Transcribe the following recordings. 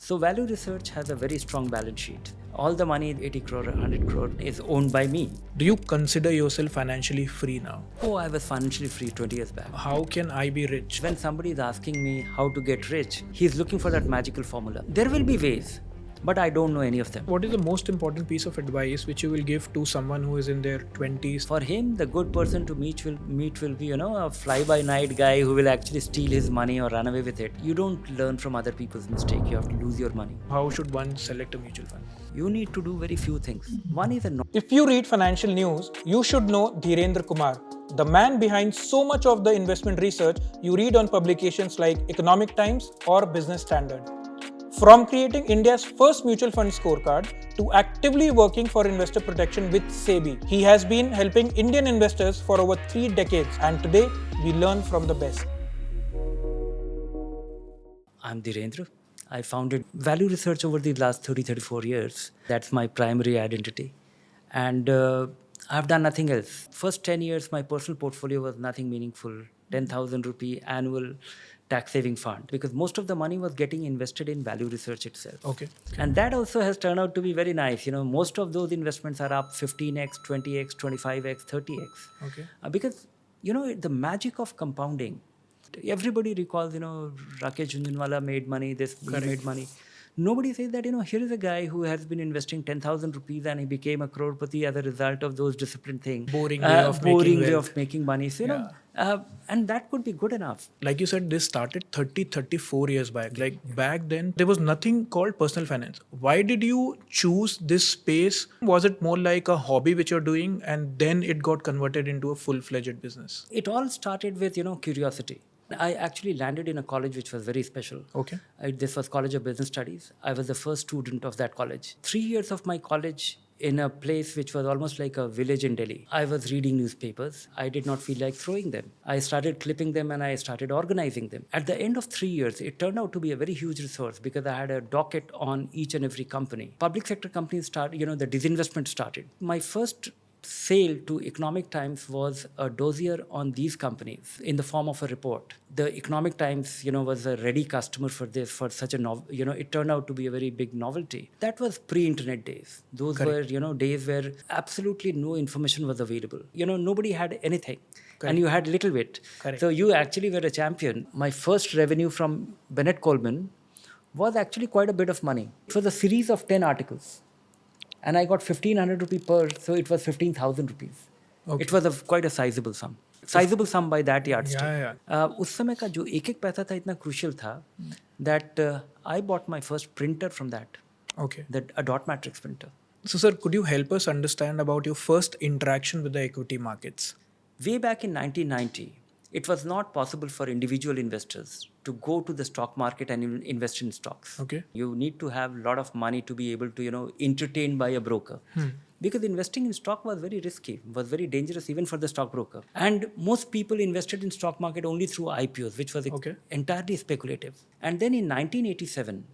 So Value Research has a very strong balance sheet. All the money, 80 crore, 100 crore, is owned by me. Do you consider yourself financially free now? Oh, I was financially free 20 years back. How can I be rich? When somebody is asking me how to get rich, he's looking for that magical formula. There will be ways, but I don't know any of them. What is the most important piece of advice which you will give to someone who is in their 20s? For him, the good person to meet will be, a fly-by-night guy who will actually steal his money or run away with it. You don't learn from other people's mistake. You have to lose your money. How should one select a mutual fund? You need to do very few things. One is If you read financial news, you should know Dhirendra Kumar, the man behind so much of the investment research you read on publications like Economic Times or Business Standard. From creating India's first mutual fund scorecard to actively working for investor protection with SEBI, he has been helping Indian investors for over 3 decades, and today we learn from the best. I'm Dhirendra. I founded Value Research over the last 34 years. That's my primary identity. And I've done nothing else. First 10 years, my personal portfolio was nothing meaningful. 10,000 rupee annual tax saving fund, because most of the money was getting invested in Value Research itself. Okay. And that also has turned out to be very nice. Most of those investments are up 15x, 20x, 25x, 30x. Okay. Because, the magic of compounding. Everybody recalls, Rakesh Jhunjhunwala made money, he made money. Nobody says that, here is a guy who has been investing 10,000 rupees and he became a crorepati as a result of those disciplined things. Boring way of making money. So, and that could be good enough. Like you said, this started 34 years back. Like back then, there was nothing called personal finance. Why did you choose this space? Was it more like a hobby which you're doing and then it got converted into a full-fledged business? It all started with, curiosity. I actually landed in a college which was very special. Okay. This was College of Business Studies. I was the first student of that college. 3 years of my college in a place which was almost like a village in Delhi. I was reading newspapers. I did not feel like throwing them. I started clipping them and I started organizing them. At the end of 3 years, it turned out to be a very huge resource because I had a docket on each and every company. Public sector companies started, the disinvestment started. My first sale to Economic Times was a dossier on these companies in the form of a report. The Economic Times, was a ready customer for this, for such a novel. It turned out to be a very big novelty. That was pre-internet days. Those Correct. were, days where absolutely no information was available. Nobody had anything. Correct. And you had little bit. Correct. So you actually were a champion. My first revenue from Bennett Coleman was actually quite a bit of money. It was a series of 10 articles. And I got 1,500 rupees per, so it was 15,000 rupees. Okay. It was quite a sizable sum. Sizable sum by that yardstick. Yeah. उस समय का जो एक पैसा था इतना crucial था that I bought my first printer from that. Okay. A dot matrix printer. So, sir, could you help us understand about your first interaction with the equity markets? Way back in 1990, it was not possible for individual investors to go to the stock market and invest in stocks. Okay. You need to have a lot of money to be able to, entertained by a broker. Because investing in stock was very risky, was very dangerous even for the stockbroker. And most people invested in stock market only through IPOs, which was entirely speculative. And then in 1987,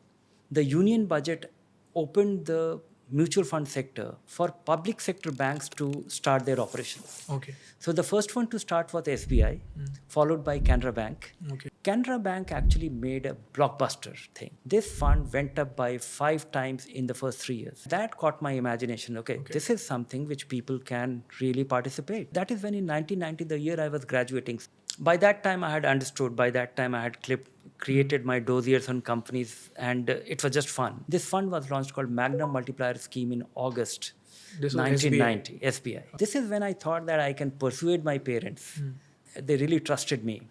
the union budget opened the mutual fund sector for public sector banks to start their operations. Okay. So the first one to start was SBI, followed by Canara Bank. Okay. Canara Bank actually made a blockbuster thing. This fund went up by 5 times in the first 3 years. That caught my imagination. Okay, this is something which people can really participate. That is when in 1990, the year I was graduating. By that time, I had understood. By that time, I had created my dossiers on companies, and it was just fun. This fund was launched called Magnum Multiplier Scheme in August 1990, SBI. This is when I thought that I can persuade my parents. They really trusted me.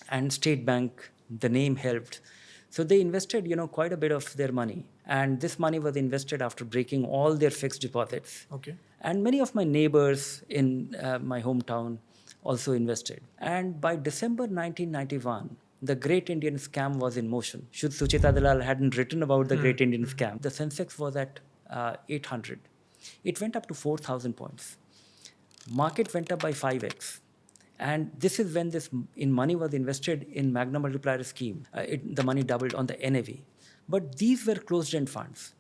And State Bank, the name helped. So they invested, quite a bit of their money. And this money was invested after breaking all their fixed deposits. Okay. And many of my neighbors in my hometown also invested. And by December 1991, the Great Indian Scam was in motion. Should Sucheta Dalal hadn't written about the Great Indian Scam, the Sensex was at 800. It went up to 4,000 points. Market went up by 5x. And this is when this money was invested in Magnum Multiplier Scheme. The money doubled on the NAV. But these were closed-end funds.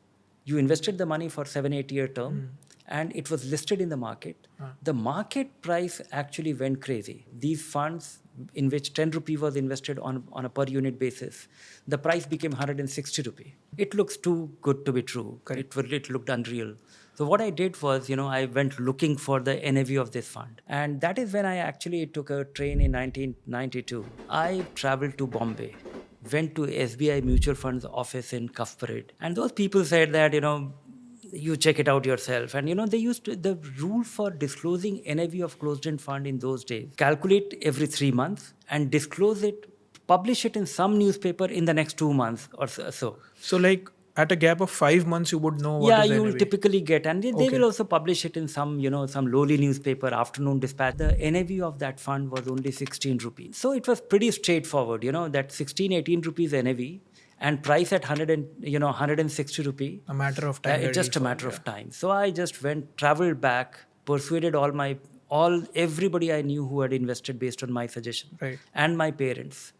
You invested the money for 7-8 year term, and it was listed in the market. The market price actually went crazy. These funds, in which 10 rupee was invested on a per unit basis, the price became 160 rupee. It looks too good to be true. It looked unreal. So what I did was, I went looking for the NAV of this fund. And that is when I actually took a train in 1992. I traveled to Bombay, went to SBI Mutual Fund's office in Cuff Parade. And those people said that, you check it out yourself. And, they used the rule for disclosing NAV of closed-end fund in those days. Calculate every 3 months and disclose it, publish it in some newspaper in the next 2 months or so. So like at a gap of 5 months, you would know what yeah, is you will NAV. typically get, and they will also publish it in some, some lowly newspaper, Afternoon Dispatch. The NAV of that fund was only 16 rupees. So it was pretty straightforward, that 16, 18 rupees NAV and price at 160 rupee. A matter of time. It's just a matter of time. So I just traveled back, persuaded everybody I knew who had invested based on my suggestion, Right. and my parents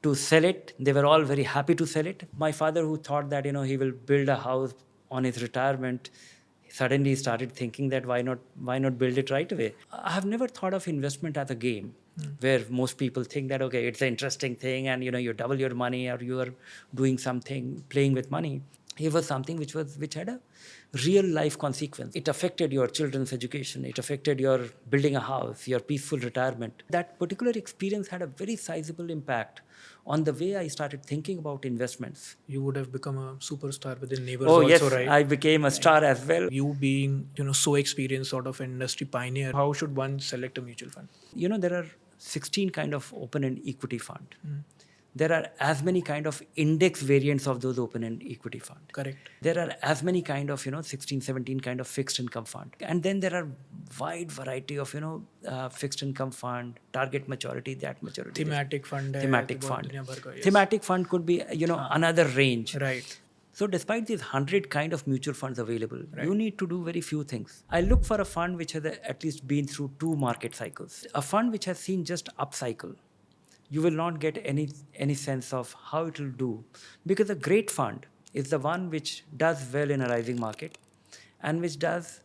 to sell it. They were all very happy to sell it. My father, who thought that, he will build a house on his retirement, suddenly started thinking that why not build it right away. I have never thought of investment as a game, where most people think that, okay, it's an interesting thing and, you double your money or you are doing something, playing with money. It was something which had a real life consequence. It affected your children's education. It affected your building a house, your peaceful retirement. That particular experience had a very sizable impact on the way I started thinking about investments. You would have become a superstar within neighbors Oh, also, yes, right? I became a star as well. You being, so experienced, sort of an industry pioneer, how should one select a mutual fund? There are 16 kind of open-end equity fund. There are as many kind of index variants of those open-end equity fund. Correct. There are as many kind of, 16, 17 kind of fixed income fund. And then there are wide variety of, fixed income fund, target maturity, that maturity. Thematic fund. Thematic fund. दुनिया भर का, yes. Thematic fund could be, another range. Right. So despite these 100 kind of mutual funds available, you need to do very few things. I look for a fund which has at least been through 2 market cycles. A fund which has seen just up cycle, you will not get any sense of how it will do. Because a great fund is the one which does well in a rising market and which does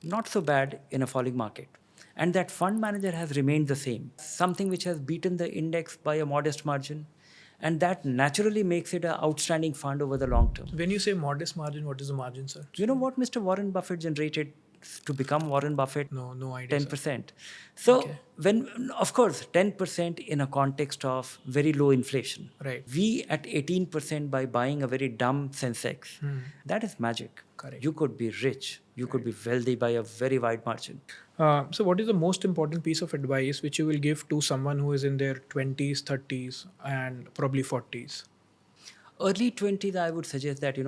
not so bad in a falling market. And that fund manager has remained the same. Something which has beaten the index by a modest margin. And that naturally makes it an outstanding fund over the long term. When you say modest margin, what is the margin, sir? You know what Mr. Warren Buffett generated to become Warren Buffett? No idea. 10%. Sir. So when, of course, 10% in a context of very low inflation. Right. We at 18% by buying a very dumb Sensex, that is magic. Correct. You could be rich. You could be wealthy by a very wide margin. So what is the most important piece of advice which you will give to someone who is in their 20s, 30s and probably 40s? Early 20s, I would suggest that,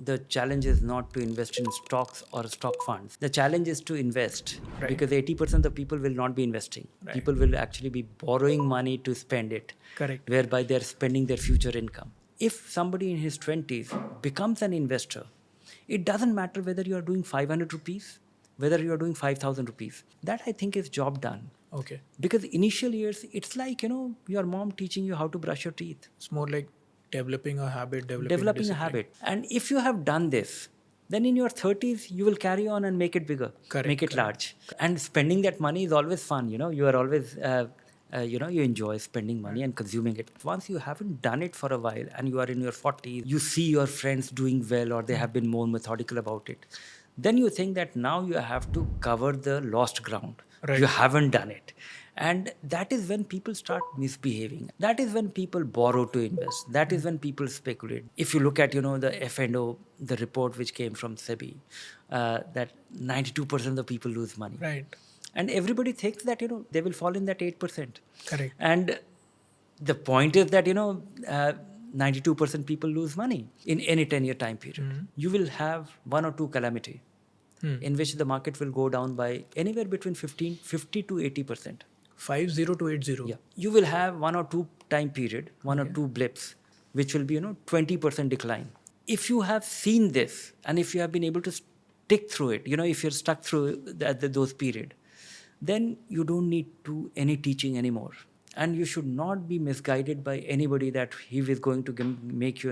the challenge is not to invest in stocks or stock funds. The challenge is to invest, because 80% of people will not be investing. Right. People will actually be borrowing money to spend it. Correct. Whereby they're spending their future income. If somebody in his 20s becomes an investor, it doesn't matter whether you are doing 500 rupees, whether you are doing 5,000 rupees. That, I think, is job done. Okay. Because initial years, it's like, your mom teaching you how to brush your teeth. It's more like developing a habit, developing a discipline. habit. And if you have done this, then in your 30s, you will carry on and make it bigger, make it large. And spending that money is always fun. You are always, you enjoy spending money and consuming it. Once you haven't done it for a while and you are in your 40s, you see your friends doing well or they have been more methodical about it. Then you think that now you have to cover the lost ground. Right. You haven't done it. And that is when people start misbehaving. That is when people borrow to invest. That is when people speculate. If you look at, the F&O, the report which came from SEBI, that 92% of the people lose money. Right. And everybody thinks that, they will fall in that 8%. Correct. And the point is that, 92% people lose money in any 10-year time period. You will have 1 or 2 calamity in which the market will go down by anywhere between 50 to 80%. 50 to 80. Yeah. You will have 1 or 2 time period, 1 or 2 blips, which will be, 20% decline. If you have seen this and if you have been able to stick through it, if you're stuck through those period, then you don't need to any teaching anymore. And you should not be misguided by anybody that he is going to make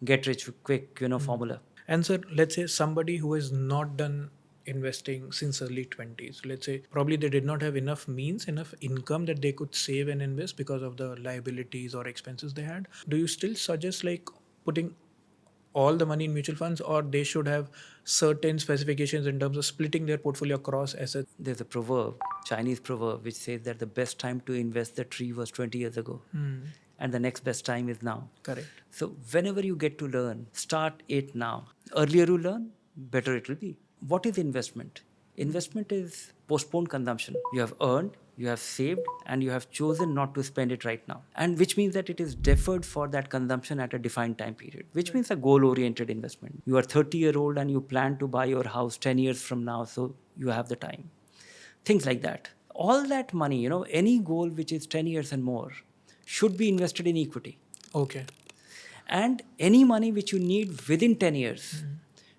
get rich quick, formula. And sir, let's say somebody who has not done investing since early 20s, let's say probably they did not have enough means, enough income that they could save and invest because of the liabilities or expenses they had. Do you still suggest like putting all the money in mutual funds, or they should have certain specifications in terms of splitting their portfolio across assets? There's a proverb, Chinese proverb, which says that the best time to invest the tree was 20 years ago. And the next best time is now. Correct. So whenever you get to learn, start it now. Earlier you learn, better it will be. What is investment? Investment is postponed consumption. You have earned, you have saved, and you have chosen not to spend it right now. And which means that it is deferred for that consumption at a defined time period, which means a goal-oriented investment. You are 30-year-old and you plan to buy your house 10 years from now, so you have the time. Things like that. All that money, any goal which is 10 years and more should be invested in equity. Okay. And any money which you need within 10 years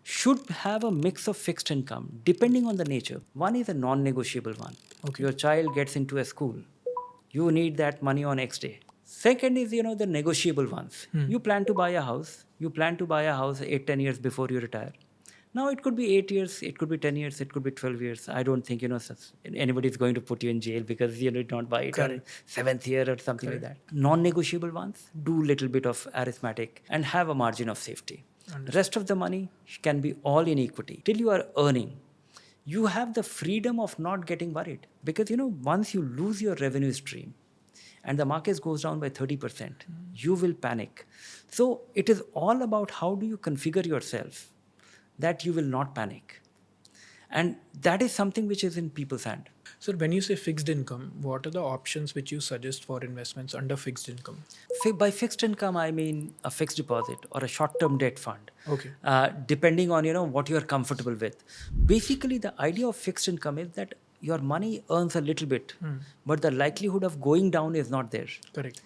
should have a mix of fixed income, depending on the nature. One is a non-negotiable one. Okay. Your child gets into a school. You need that money on X day. Second is, the negotiable ones. You plan to buy a house. You plan to buy a house 8-10 years before you retire. Now, it could be 8 years, it could be 10 years, it could be 12 years. I don't think, anybody is going to put you in jail because you did not buy it on 7th year or something like that. Non-negotiable ones, do little bit of arithmetic and have a margin of safety. The rest of the money can be all in equity. Till you are earning, you have the freedom of not getting worried. Because, once you lose your revenue stream and the market goes down by 30%, you will panic. So it is all about how do you configure yourself that you will not panic. And that is something which is in people's hand. Sir, when you say fixed income, what are the options which you suggest for investments under fixed income? By fixed income, I mean a fixed deposit or a short-term debt fund. Okay. Depending on, what you are comfortable with. Basically, the idea of fixed income is that your money earns a little bit, but the likelihood of going down is not there. Correct.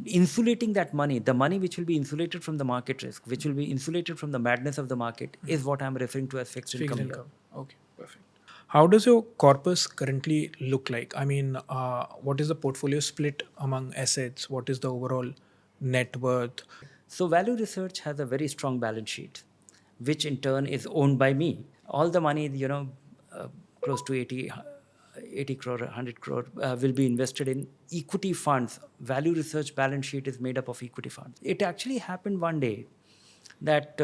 Insulating that money, the money which will be insulated from the market risk, which will be insulated from the madness of the market, is what I'm referring to as fixed income. Fixed income. Okay, perfect. How does your corpus currently look like? I mean, what is the portfolio split among assets? What is the overall net worth? So Value Research has a very strong balance sheet, which in turn is owned by me. All the money, close to 80 crore, 100 crore will be invested in equity funds. Value Research balance sheet is made up of equity funds. It actually happened one day that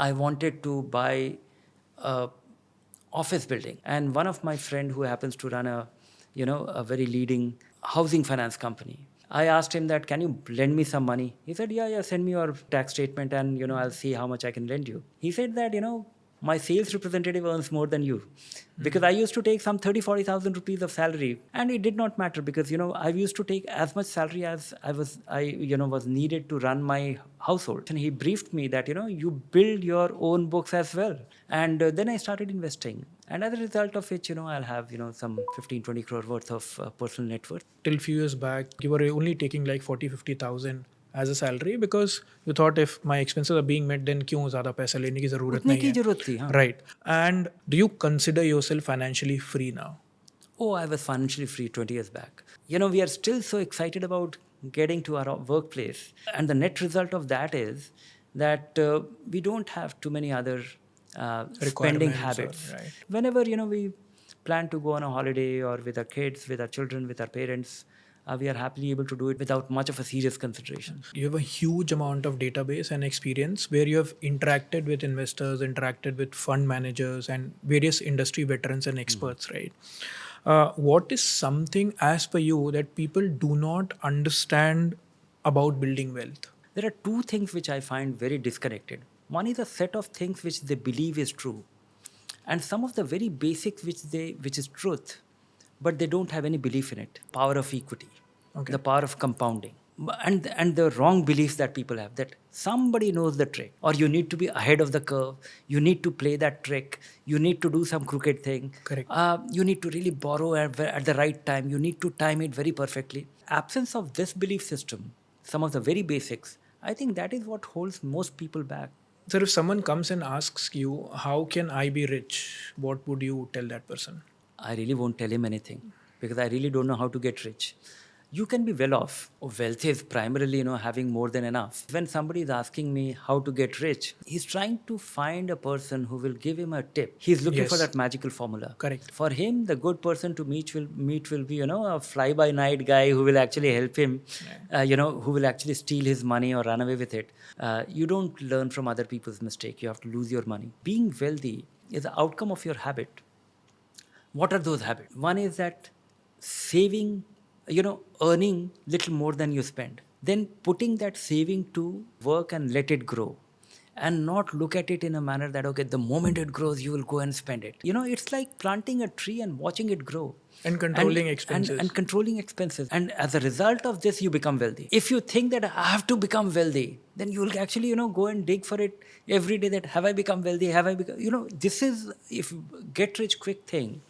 I wanted to buy a office building, and one of my friend who happens to run a very leading housing finance company, I asked him that, can you lend me some money? He said, yeah, send me your tax statement and I'll see how much I can lend you. He said that my sales representative earns more than you, because I used to take some 30,000-40,000 rupees of salary, and it did not matter because I used to take as much salary as I was needed to run my household. And he briefed me that you build your own books as well. And then I started investing, and as a result of which I'll have some 15-20 crore worth of personal net worth. Till few years back, you were only taking like 40,000-50,000 as a salary because you thought if my expenses are being met, then क्यों ज़्यादा पैसा लेने की ज़रूरत नहीं है? जरूरत थी, हाँ. Right. And do you consider yourself financially free now? Oh, I was financially free 20 years back. We are still so excited about getting to our workplace. And the net result of that is that we don't have too many other spending habits. Right. Whenever, we plan to go on a holiday or with our kids, with our children, with our parents, we are happily able to do it without much of a serious consideration. You have a huge amount of database and experience where you have interacted with investors, interacted with fund managers and various industry veterans and experts, right? What is something as per you that people do not understand about building wealth? There are two things which I find very disconnected. One is a set of things which they believe is true, and some of the very basics which is truth, but they don't have any belief in it. Power of equity, the power of compounding, and the wrong beliefs that people have, that somebody knows the trick, or you need to be ahead of the curve, you need to play that trick, you need to do some crooked thing. Correct. You need to really borrow at the right time, you need to time it very perfectly. Absence of this belief system, some of the very basics, I think that is what holds most people back. Sir, if someone comes and asks you, how can I be rich? What would you tell that person? I really won't tell him anything because I really don't know how to get rich. You can be well off. Wealth is primarily, having more than enough. When somebody is asking me how to get rich, he's trying to find a person who will give him a tip. He's looking for Yes. that magical formula. Correct. For him, the good person to meet will be, a fly-by-night guy who will actually help him, who will actually steal his money or run away with it. You don't learn from other people's mistake. You have to lose your money. Being wealthy is the outcome of your habit. What are those habits? One is that saving, earning little more than you spend. Then putting that saving to work and let it grow. And not look at it in a manner that, okay, the moment it grows, you will go and spend it. It's like planting a tree and watching it grow. And controlling expenses. And controlling expenses. And as a result of this, you become wealthy. If you think that I have to become wealthy, then you will actually, go and dig for it every day that have I become wealthy? Have I become, this is, if get rich quick thing,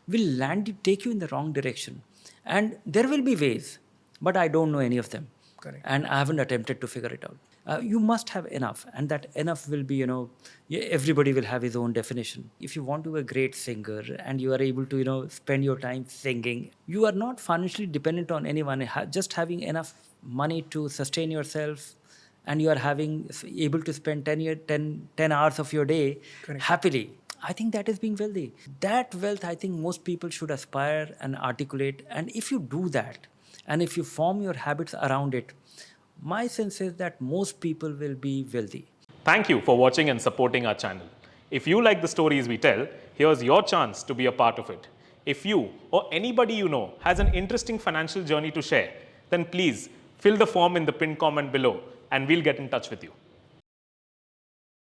will take you in the wrong direction. And there will be ways, but I don't know any of them. Correct. And I haven't attempted to figure it out. You must have enough, and that enough will be, everybody will have his own definition. If you want to be a great singer and you are able to, spend your time singing, you are not financially dependent on anyone. Just having enough money to sustain yourself, and you are able to spend 10 hours of your day Correct. happily. I think that is being wealthy. That wealth, I think most people should aspire and articulate. And if you do that, and if you form your habits around it, my sense is that most people will be wealthy. Thank you for watching and supporting our channel. If you like the stories we tell, here's your chance to be a part of it. If you or anybody you know has an interesting financial journey to share, then please fill the form in the pinned comment below and we'll get in touch with you.